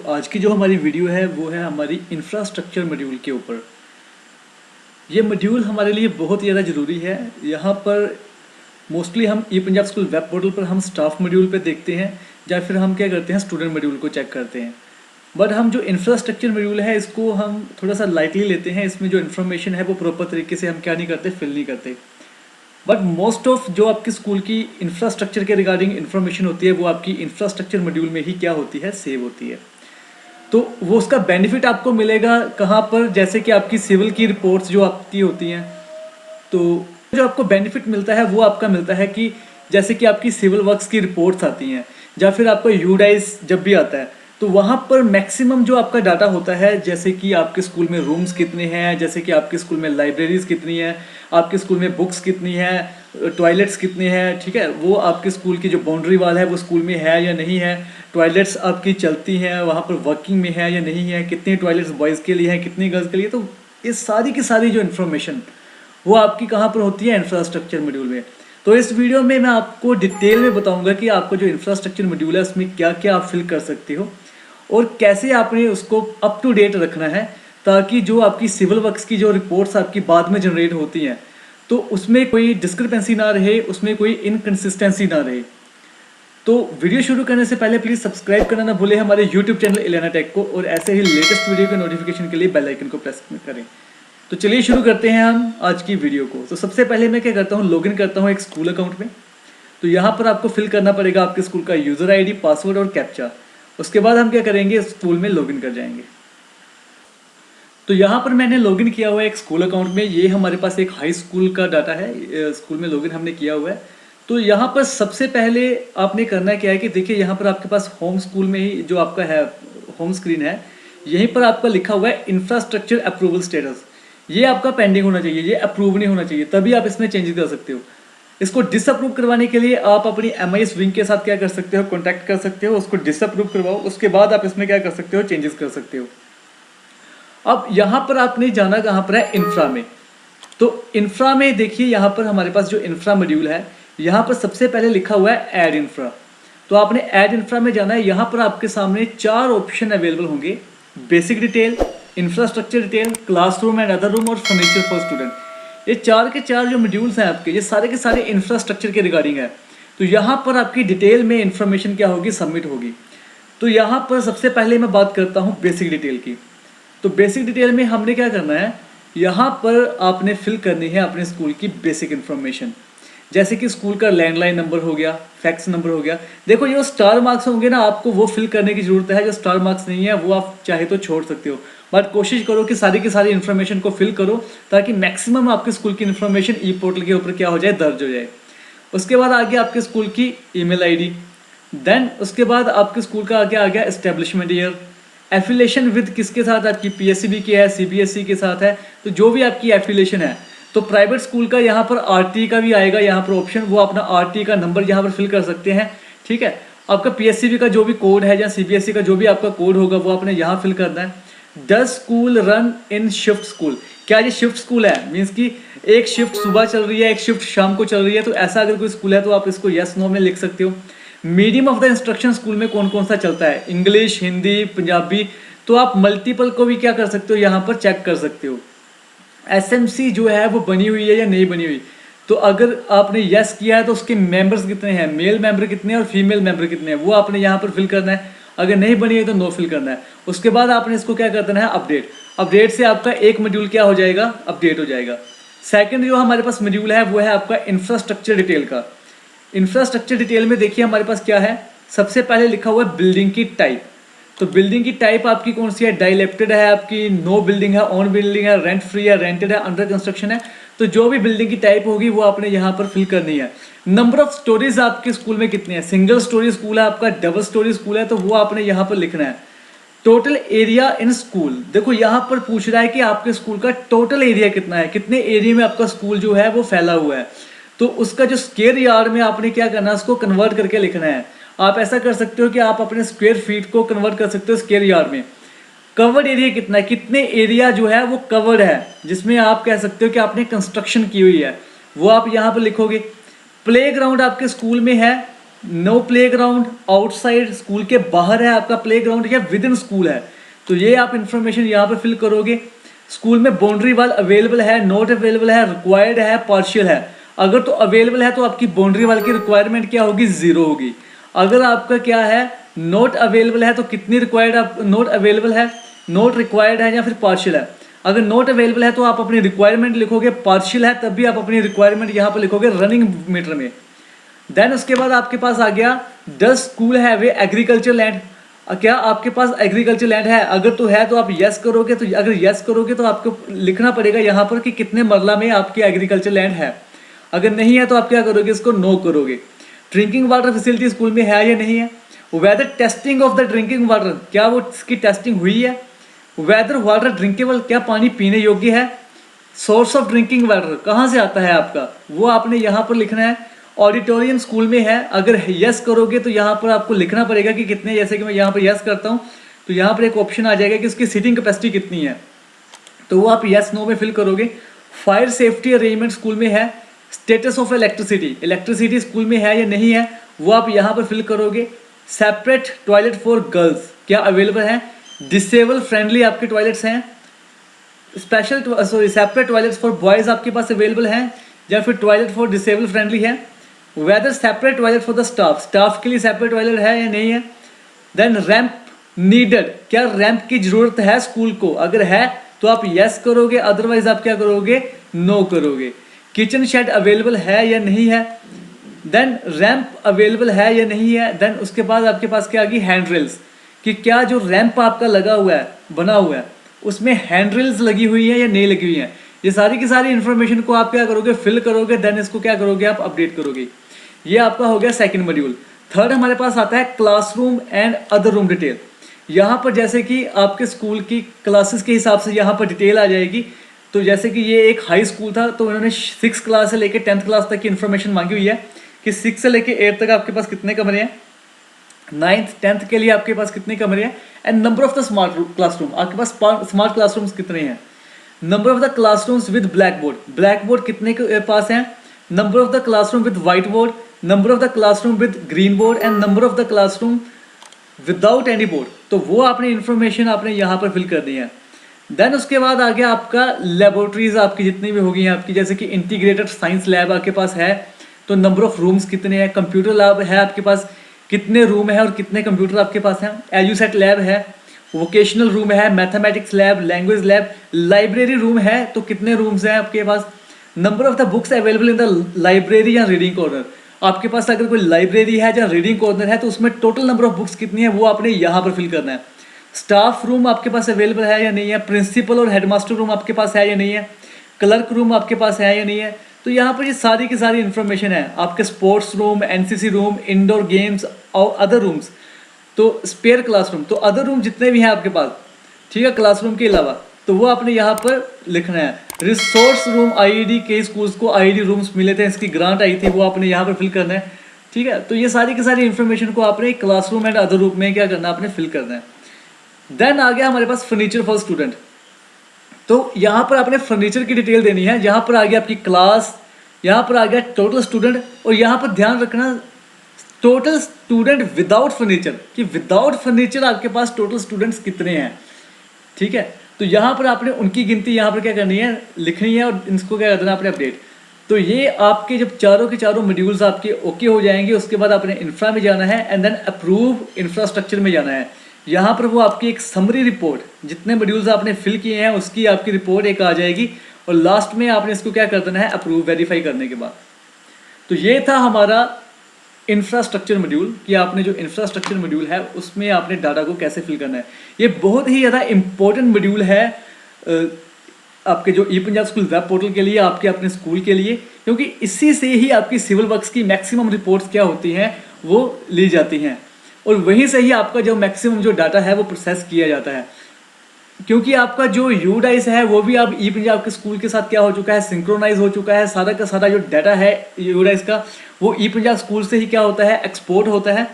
आज की जो हमारी वीडियो है वो है हमारी इंफ्रास्ट्रक्चर मॉड्यूल के ऊपर। ये मॉड्यूल हमारे लिए बहुत ही ज़्यादा ज़रूरी है। यहाँ पर मोस्टली हम ई पंजाब स्कूल वेब पोर्टल पर हम स्टाफ मॉड्यूल पे देखते हैं या फिर हम क्या करते हैं स्टूडेंट मॉड्यूल को चेक करते हैं। बट हम जो इंफ्रास्ट्रक्चर मॉड्यूल है इसको हम थोड़ा सा लाइटली लेते हैं। इसमें जो इन्फॉर्मेशन है वो प्रॉपर तरीके से हम क्या नहीं करते, फिल नहीं करते। बट मोस्ट ऑफ जो आपके स्कूल की इंफ्रास्ट्रक्चर के रिगार्डिंग इन्फॉर्मेशन होती है वो आपकी इंफ्रास्ट्रक्चर मॉड्यूल में ही क्या होती है, सेव होती है। तो वो उसका बेनिफिट आपको मिलेगा कहाँ पर, जैसे कि आपकी सिविल की रिपोर्ट्स जो आपकी होती हैं, तो जो आपको बेनिफिट मिलता है वो आपका मिलता है कि जैसे कि आपकी सिविल वर्क्स की रिपोर्ट्स आती हैं या फिर आपका यूडाइस जब भी आता है तो वहाँ पर मैक्सिमम जो आपका डाटा होता है, जैसे कि आपके स्कूल में रूम्स कितने हैं, जैसे कि आपके स्कूल में लाइब्रेरीज कितनी हैं, आपके स्कूल में बुक्स कितनी हैं, टॉयलेट्स कितने हैं, ठीक है, वो आपके स्कूल की जो बाउंड्री वाल है वो स्कूल में है या नहीं है, टॉयलेट्स आपकी चलती हैं वहाँ पर वर्किंग में है या नहीं है, कितने टॉयलेट्स बॉयज़ के लिए हैं, कितनी गर्ल्स के लिए। तो इस सारी की सारी जो इन्फॉर्मेशन वो आपकी कहाँ पर होती है, इंफ्रास्ट्रक्चर मॉड्यूल में। तो इस वीडियो में मैं आपको डिटेल में बताऊंगा कि आपको जो इंफ्रास्ट्रक्चर मॉड्यूल है उसमें क्या क्या आप फिल कर सकते हो और कैसे आपने उसको अप टू डेट रखना है, ताकि जो आपकी सिविल वर्क्स की जो रिपोर्ट्स आपकी बाद में जनरेट होती हैं तो उसमें कोई डिस्क्रिपेंसी ना रहे, उसमें कोई इनकन्सिस्टेंसी ना रहे। तो वीडियो शुरू करने से पहले प्लीज़ सब्सक्राइब करना ना भूलें हमारे यूट्यूब चैनल इलेना टेक को, और ऐसे ही लेटेस्ट वीडियो के नोटिफिकेशन के लिए बेल आइकन को प्रेस करें। तो चलिए शुरू करते हैं हम आज की वीडियो को। तो सबसे पहले मैं क्या करता हूँ, लॉगिन करता हूँ एक स्कूल अकाउंट में। तो यहाँ पर आपको फिल करना पड़ेगा आपके स्कूल का यूज़र आईडी, पासवर्ड और कैप्चा। उसके बाद हम क्या करेंगे, स्कूल में लॉगिन कर जाएंगे। तो यहाँ पर मैंने लॉगिन किया हुआ है एक स्कूल अकाउंट में। ये हमारे पास एक हाई स्कूल का डाटा है, स्कूल में लॉगिन हमने किया हुआ है। तो यहाँ पर सबसे पहले आपने करना क्या है कि देखिए यहाँ पर आपके पास होम स्कूल में ही जो आपका है होम स्क्रीन है, यहीं पर आपका लिखा हुआ है इंफ्रास्ट्रक्चर अप्रूवल स्टेटस। ये आपका पेंडिंग होना चाहिए, ये अप्रूव नहीं होना चाहिए, तभी आप इसमें चेंजेस कर सकते हो। इसको डिसअप्रूव करवाने के लिए आप अपनी MIS विंग के साथ क्या कर सकते हो, कॉन्टैक्ट कर सकते हो, उसको डिसअप्रूव करवाओ। उसके बाद आप इसमें क्या कर सकते हो, चेंजेस कर सकते हो। अब यहाँ पर आपने जाना कहाँ पर है, इंफ्रा में। तो इंफ्रा में देखिए यहाँ पर हमारे पास जो इंफ्रा मॉड्यूल है, यहाँ पर सबसे पहले लिखा हुआ है ऐड इंफ्रा। तो आपने ऐड इंफ्रा में जाना है। यहाँ पर आपके सामने 4 ऑप्शन अवेलेबल होंगे: basic detail, infrastructure detail, classroom and other room और फर्नीचर फॉर स्टूडेंट। ये 4 के 4 जो मॉड्यूल्स हैं आपके, ये सारे के सारे इंफ्रास्ट्रक्चर के रिगार्डिंग है। तो यहाँ पर आपकी डिटेल में इंफॉर्मेशन क्या होगी, सबमिट होगी। तो यहाँ पर सबसे पहले मैं बात करता हूँ बेसिक डिटेल की। तो बेसिक डिटेल में हमने क्या करना है, यहाँ पर आपने फिल करनी है अपने स्कूल की बेसिक इन्फॉर्मेशन, जैसे कि स्कूल का लैंडलाइन नंबर हो गया, फैक्स नंबर हो गया। देखो ये जो स्टार मार्क्स होंगे ना, आपको वो फिल करने की जरूरत है। जो स्टार मार्क्स नहीं है वो आप चाहे तो छोड़ सकते हो, बट कोशिश करो कि सारी की सारी इन्फॉर्मेशन को फिल करो, ताकि मैक्सिमम आपके स्कूल की इन्फॉर्मेशन ई पोर्टल के ऊपर क्या हो जाए, दर्ज हो जाए। उसके बाद आगे आपके स्कूल की ईमेल आईडी, देन उसके बाद आपके स्कूल का आगे आ गया एस्टेब्लिशमेंट ईयर, एफिलेशन विद किसके साथ, आपकी PSEB की है, CBSE के साथ है। तो जो भी आपकी एफिलेशन है, तो प्राइवेट स्कूल का यहाँ पर RT का भी आएगा यहाँ पर ऑप्शन, वो अपना RT का नंबर यहाँ पर फिल कर सकते हैं, ठीक है। आपका PSEB का जो भी कोड है या CBSE का जो भी आपका कोड होगा वो आपने यहाँ फिल करना है। Does school run in shift school, क्या ये शिफ्ट स्कूल है, मीन्स कि एक शिफ्ट सुबह चल रही है, एक शिफ्ट शाम को चल रही है। तो ऐसा अगर कोई स्कूल है तो आप इसको यस नो में लिख सकते हो। Medium of the instruction school में कौन कौन सा चलता है, इंग्लिश, हिंदी, पंजाबी। तो आप मल्टीपल को भी क्या कर सकते हो, यहाँ पर चेक कर सकते हो। SMC जो है वो बनी हुई है या नहीं बनी हुई। तो अगर आपने यस किया है तो उसके मेंबर्स कितने हैं, मेल मेंबर कितने हैं और फीमेल मेंबर कितने हैं, वो आपने यहाँ पर फिल करना है। अगर नहीं बनी है तो नो फिल करना है। उसके बाद आपने इसको क्या कर देना है, अपडेट। अपडेट से आपका एक मॉड्यूल क्या हो जाएगा, अपडेट हो जाएगा। सेकंड जो हमारे पास मॉड्यूल है वो है आपका इंफ्रास्ट्रक्चर डिटेल का। इंफ्रास्ट्रक्चर डिटेल में देखिए हमारे पास क्या है, सबसे पहले लिखा हुआ है बिल्डिंग की टाइप। तो बिल्डिंग की टाइप आपकी कौन सी है, डाइलेप्टेड है आपकी, नो बिल्डिंग है, ऑन बिल्डिंग है, रेंट फ्री है, रेंटेड है, अंडर कंस्ट्रक्शन है। तो जो भी बिल्डिंग की टाइप होगी वो आपने यहाँ पर फिल करनी है। नंबर ऑफ स्टोरीज आपके स्कूल में कितने हैं, सिंगल स्टोरी स्कूल है आपका, डबल स्टोरी स्कूल है, तो वो आपने यहाँ पर लिखना है। टोटल एरिया इन स्कूल, देखो यहाँ पर पूछ रहा है कि आपके स्कूल का टोटल एरिया कितना है, कितने एरिया में आपका स्कूल जो है वो फैला हुआ है। तो उसका जो स्क्वायर यार्ड में आपने क्या करना है, उसको कन्वर्ट करके लिखना है। आप ऐसा कर सकते हो कि आप अपने स्क्वायर फीट को कन्वर्ट कर सकते हो स्क्वायर यार्ड में। कवर्ड एरिया कितना है, कितने एरिया जो है वो कवर्ड है, जिसमें आप कह सकते हो कि आपने कंस्ट्रक्शन की हुई है, वो आप यहाँ पर लिखोगे। प्ले ग्राउंड आपके स्कूल में है no playground, outside school के बाहर है आपका प्ले ग्राउंड या विद इन स्कूल है, तो ये आप इन्फॉर्मेशन यहाँ पर फिल करोगे। स्कूल में बाउंड्री वाल अवेलेबल है, नॉट अवेलेबल है, रिक्वायर्ड है, पार्शियल है। अगर तो अवेलेबल है तो आपकी बाउंड्री वाल की रिक्वायरमेंट क्या होगी, 0 होगी। अगर आपका क्या है, नॉट अवेलेबल है तो कितनी रिक्वायर्ड, आप नॉट अवेलेबल है, नॉट रिक्वायर्ड है या फिर पार्शियल है। अगर नॉट अवेलेबल है तो आप अपनी रिक्वायरमेंट लिखोगे, पार्शियल है तब भी आप अपनी रिक्वायरमेंट यहाँ पर लिखोगे रनिंग मीटर में। देन उसके बाद आपके पास आ गया, does school have a agriculture land, क्या आपके पास एग्रीकल्चर लैंड है। अगर तो है तो आप यस करोगे, तो अगर यस करोगे तो आपको लिखना पड़ेगा यहाँ पर कि कितने मरला में आपकी एग्रीकल्चर लैंड है। अगर नहीं है तो आप क्या करोगे, इसको नो करोगे। ड्रिंकिंग वाटर फैसिलिटी स्कूल में है या नहीं है। Whether testing of the drinking water, क्या वो इसकी टेस्टिंग हुई है। वेदर वाटर ड्रिंकेबल, क्या पानी पीने योग्य है। सोर्स ऑफ ड्रिंकिंग वाटर कहाँ से आता है आपका, वो आपने यहाँ पर लिखना है। ऑडिटोरियम स्कूल में है, अगर यस करोगे तो यहाँ पर आपको लिखना पड़ेगा कि कितने, जैसे कि मैं यहाँ पर यस करता हूँ तो यहाँ पर एक ऑप्शन आ जाएगा कि उसकी सीटिंग कैपेसिटी कितनी है, तो वो आप यस नो में फिल करोगे। फायर सेफ्टी अरेंजमेंट स्कूल में है। Status of electricity, electricity school में है या नहीं है, वो आप यहाँ पर फिल करोगे। सेपरेट टॉयलेट फॉर गर्ल्स, क्या अवेलेबल है। डिसेबल फ्रेंडली आपके टॉयलेट्स हैं। Special separate toilets for boys आपके पास अवेलेबल हैं या फिर टॉयलेट फॉर डिसेबल फ्रेंडली है। Whether separate toilet for the staff, staff के लिए सेपरेट टॉयलेट है या नहीं है। देन रैंप नीडेड, क्या रैंप की जरूरत है स्कूल को, अगर है तो आप यस करोगे, अदरवाइज आप क्या करोगे, नो करोगे। किचन शेड अवेलेबल है या नहीं है। देन रैंप अवेलेबल है या नहीं है। देन उसके बाद आपके पास क्या आ गई, हैंड रेल्स, कि क्या जो रैंप आपका लगा हुआ है, बना हुआ है, उसमें हैंड रेल्स लगी हुई है या नहीं लगी हुई है। ये सारी की सारी इन्फॉर्मेशन को आप क्या करोगे, फिल करोगे। देन इसको क्या करोगे, आप अपडेट करोगे। ये आपका हो गया सेकंड मॉड्यूल। थर्ड हमारे पास आता है classroom and other room detail. यहाँ पर जैसे कि आपके स्कूल की क्लासेस के हिसाब से यहाँ पर डिटेल आ जाएगी। तो जैसे कि ये एक हाई स्कूल था, तो उन्होंने 6 क्लास से लेकर 10th क्लास तक की इन्फॉर्मेशन मांगी हुई है कि 6 से लेकर 8 तक आपके पास कितने कमरे हैं, 9th 10th के लिए आपके पास कितने कमरे हैं, and number of the smart classroom, आपके पास स्मार्ट क्लासरूम्स कितने हैं। Number of the classrooms with black board, black board कितने के पास हैं। Number of the classroom with white board, number of the classroom with green board and number of the classroom without any board. तो वो आपने information आपने यहाँ पर fill कर दी है। देन उसके बाद आ गया आपका लेबोरेटरीज, आपकी जितनी भी होगी आपकी, जैसे कि इंटीग्रेटेड साइंस लैब आपके पास है, तो नंबर ऑफ रूम्स कितने हैं। कंप्यूटर लैब है आपके पास, कितने रूम है और कितने कंप्यूटर आपके पास हैं। एजुसेट लैब है, वोकेशनल रूम है, mathematics lab, language lab, library room है, तो कितने रूम्स हैं आपके पास। Number of the books available in the library या रीडिंग कॉर्नर, आपके पास अगर कोई लाइब्रेरी है या रीडिंग कॉर्नर है तो उसमें टोटल नंबर ऑफ बुक्स कितनी है वो आपने यहाँ पर फिल करना है। स्टाफ रूम आपके पास अवेलेबल है या नहीं है। प्रिंसिपल और हेडमास्टर रूम आपके पास है या नहीं है। क्लर्क रूम आपके पास है या नहीं है। तो यहाँ पर ये सारी की सारी इन्फॉर्मेशन है। आपके sports room, NCC room, indoor games और अदर रूम्स, तो स्पेयर क्लासरूम, तो अदर रूम जितने भी हैं आपके पास, ठीक है, क्लासरूम के अलावा, तो वो आपने यहाँ पर लिखना है। रिसोर्स रूम, आईईडी, के स्कूल्स को आईईडी रूम्स मिले थे, इसकी ग्रांट आई थी, वो आपने यहाँ पर फिल करना है, ठीक है। तो ये सारी की सारी इन्फॉर्मेशन को आपने क्लासरूम एंड अदर रूम में क्या करना है, आपने फिल करना है। देन आ गया हमारे पास फर्नीचर फॉर स्टूडेंट। तो यहाँ पर आपने फर्नीचर की डिटेल देनी है। यहाँ पर आ गया आपकी क्लास, यहाँ पर आ गया टोटल स्टूडेंट, और यहाँ पर ध्यान रखना टोटल स्टूडेंट विदाउट फर्नीचर, कि विदाउट फर्नीचर आपके पास टोटल स्टूडेंट्स कितने हैं, ठीक है। तो यहाँ पर आपने उनकी गिनती यहाँ पर क्या करनी है, लिखनी है, और इनको क्या करना है, आपने अपडेट। तो ये आपके जब चारों के चारों मॉड्यूल्स आपके ओके हो जाएंगे, उसके बाद आपने इंफ्रा में जाना है एंड देन अप्रूव इंफ्रास्ट्रक्चर में जाना है। यहाँ पर वो आपकी एक समरी रिपोर्ट, जितने मॉड्यूल्स आपने फिल किए हैं उसकी आपकी रिपोर्ट एक आ जाएगी, और लास्ट में आपने इसको क्या कर देना है, अप्रूव, वेरीफाई करने के बाद। तो ये था हमारा इंफ्रास्ट्रक्चर मॉड्यूल, कि आपने जो इंफ्रास्ट्रक्चर मॉड्यूल है उसमें आपने डाटा को कैसे फिल करना है। ये बहुत ही ज़्यादा इंपॉर्टेंट मॉड्यूल है आपके जो ई पंजाब स्कूल वेब पोर्टल के लिए, आपके अपने स्कूल के लिए, क्योंकि इसी से ही आपकी सिविल वर्क्स की मैक्सिमम रिपोर्ट्स क्या होती हैं वो ली जाती हैं, और वहीं से ही आपका जो मैक्सिमम जो डाटा है वो प्रोसेस किया जाता है। क्योंकि आपका जो यूडाइस है वो भी अब ई पंजाब के स्कूल के साथ क्या हो चुका है, सिंक्रोनाइज हो चुका है। सारा का सारा जो डाटा है यूडाइस का वो ई पंजाब स्कूल से ही क्या होता है, एक्सपोर्ट होता है।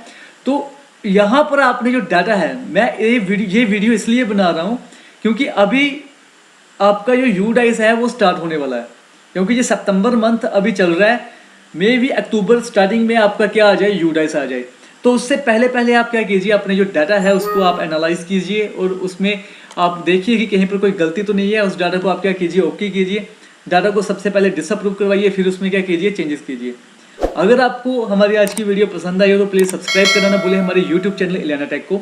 तो यहाँ पर आपने जो डाटा है, मैं ये वीडियो इसलिए बना रहा हूँ क्योंकि अभी आपका जो यूडाइस है वो स्टार्ट होने वाला है, क्योंकि ये सितंबर मंथ अभी चल रहा है। मे भी अक्टूबर स्टार्टिंग में आपका क्या आ जाए, यूडाइस आ जाए। तो उससे पहले पहले आप क्या कीजिए, अपने जो डाटा है उसको आप एनालाइज कीजिए और उसमें आप देखिए कि कहीं पर कोई गलती तो नहीं है। उस डाटा को आप क्या कीजिए, ओके कीजिए। डाटा को सबसे पहले डिसअप्रूव करवाइए, फिर उसमें क्या कीजिए, चेंजेस कीजिए। अगर आपको हमारी आज की वीडियो पसंद आई हो तो प्लीज़ सब्सक्राइब करना ना भूलें हमारे यूट्यूब चैनल इलियाना टेक को,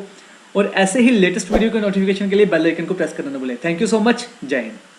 और ऐसे ही लेटेस्ट वीडियो के नोटिफिकेशन के लिए बेल आइकन को प्रेस करना ना भूलें। Thank you so much. जय हिंद।